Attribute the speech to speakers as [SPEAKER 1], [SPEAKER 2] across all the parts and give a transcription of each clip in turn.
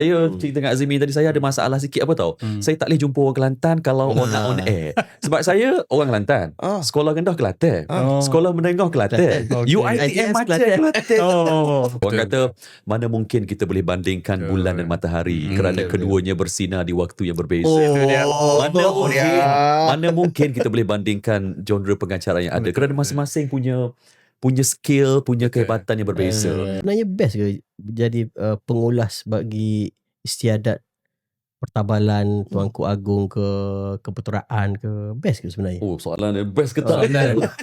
[SPEAKER 1] Saya cerita dengan Azmi tadi, saya ada masalah sikit apa tahu. Saya tak boleh jumpa orang Kelantan kalau nak on air. Sebab saya orang Kelantan. Sekolah rendah Kelantan. Sekolah menengah Kelantan. UiTM macam Kelantan. Orang kata mana mungkin kita boleh bandingkan bulan dan matahari kerana keduanya bersinar di waktu yang berbeza. Mana mungkin kita boleh bandingkan genre pengacara yang ada kerana masing-masing punya skill, punya kehebatan yang berbeza.
[SPEAKER 2] Sebenarnya best ke jadi pengulas bagi istiadat pertabalan Tuanku Agong ke kepeteraan ke, best ke sebenarnya?
[SPEAKER 1] Soalan dia best ke tak?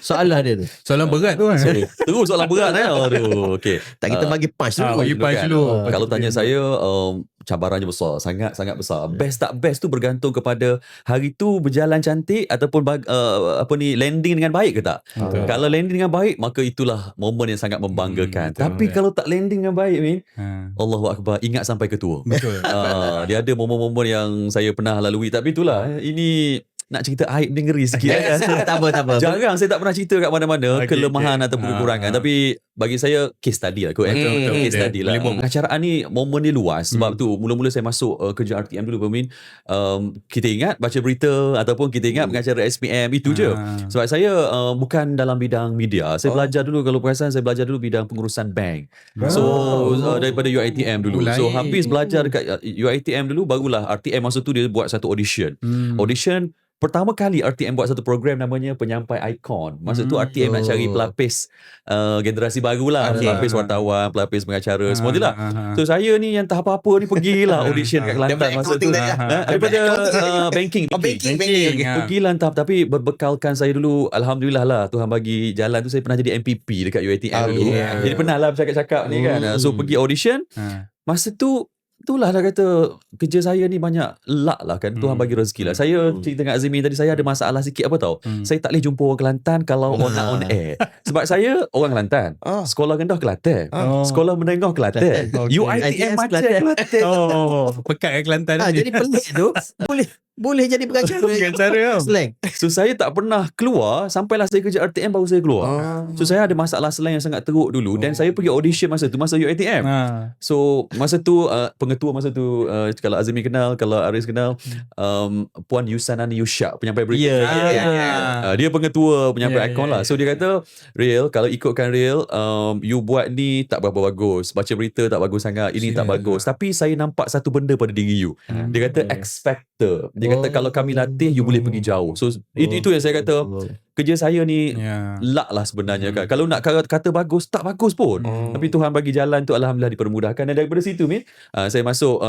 [SPEAKER 2] Soalan dia tu.
[SPEAKER 3] Soalan berat tu kan.
[SPEAKER 1] Terus soalan berat Aduh, okey.
[SPEAKER 2] Tak, kita bagi punch dulu.
[SPEAKER 3] Bagi punch dulu.
[SPEAKER 1] Kalau tanya saya, cabarannya besar, sangat-sangat besar. Best tak best tu bergantung kepada hari tu berjalan cantik ataupun landing dengan baik ke tak. Kalau landing dengan baik, maka itulah momen yang sangat membanggakan. Tapi kalau tak landing dengan baik, Allahu Akbar, ingat sampai ketua.
[SPEAKER 3] Betul.
[SPEAKER 1] Dia ada momen-momen yang saya pernah lalui. Tapi itulah, ini nak cerita aib ni ngeri sikit.
[SPEAKER 2] Tak apa.
[SPEAKER 1] Jarang, saya tak pernah cerita kat mana-mana kelemahan ataupun kekurangan. Tapi bagi saya case study lah kot. Case study lah. Pengacaraan ni momen dia luas. Sebab tu mula-mula saya masuk kerja RTM dulu, Pemimpin, kita ingat baca berita ataupun kita ingat pengacara SPM, itu je. Sebab saya bukan dalam bidang media. Saya belajar dulu, kalau perasan saya belajar dulu bidang pengurusan bank. So daripada UiTM dulu. So habis belajar dekat UiTM dulu, barulah RTM masa tu dia buat satu audition. Audition pertama kali RTM buat satu program namanya Penyampai Ikon. Masa tu RTM nak cari pelapis generasi baru lah. Pelapis wartawan, pelapis pengacara, semua tu lah. So saya ni yang tak apa-apa ni pergilah audition kat Kelantan masa tu. Daripada banking. Pergilah entah. Tapi berbekalkan saya dulu, Alhamdulillah lah, Tuhan bagi jalan tu. Saya pernah jadi MPP dekat UiTM dulu. Jadi pernah lah bercakap-cakap ni kan. So pergi audition. Masa tu itulah dah kata kerja saya ni banyak luck lah kan. Tuhan bagi rezeki lah. Saya cerita dengan Azmi tadi, saya ada masalah sikit apa tahu. Saya tak boleh jumpa orang Kelantan kalau nak on air. Sebab saya orang Kelantan. Sekolah rendah Kelantan. Sekolah menengah Kelantan. UiTM macam Kelantan.
[SPEAKER 3] Pekat kat Kelantan.
[SPEAKER 2] Jadi pelik tu boleh jadi pengacara. Slang.
[SPEAKER 1] So saya tak pernah keluar sampailah saya kerja RTM baru saya keluar. So saya ada masalah slang yang sangat teruk dulu. Dan saya pergi audition masa tu, masa UiTM. So masa tu pengetua masa tu, kalau Azmi kenal, kalau Aris kenal, Puan Yusanani Yushak, penyampai berita. Dia pengetua penyampai ikon lah. So dia kata, Real, kalau ikutkan Real, you buat ni tak berapa bagus, baca berita tak bagus sangat, ini tak bagus. Tapi saya nampak satu benda pada diri you. Dia kata X factor. Dia kata kalau kami latih, you boleh pergi jauh. So itu yang saya kata, kerja saya ni luck lah sebenarnya kan. Kalau nak kata bagus, tak bagus pun. Tapi Tuhan bagi jalan tu, Alhamdulillah dipermudahkan. Dan daripada situ saya masuk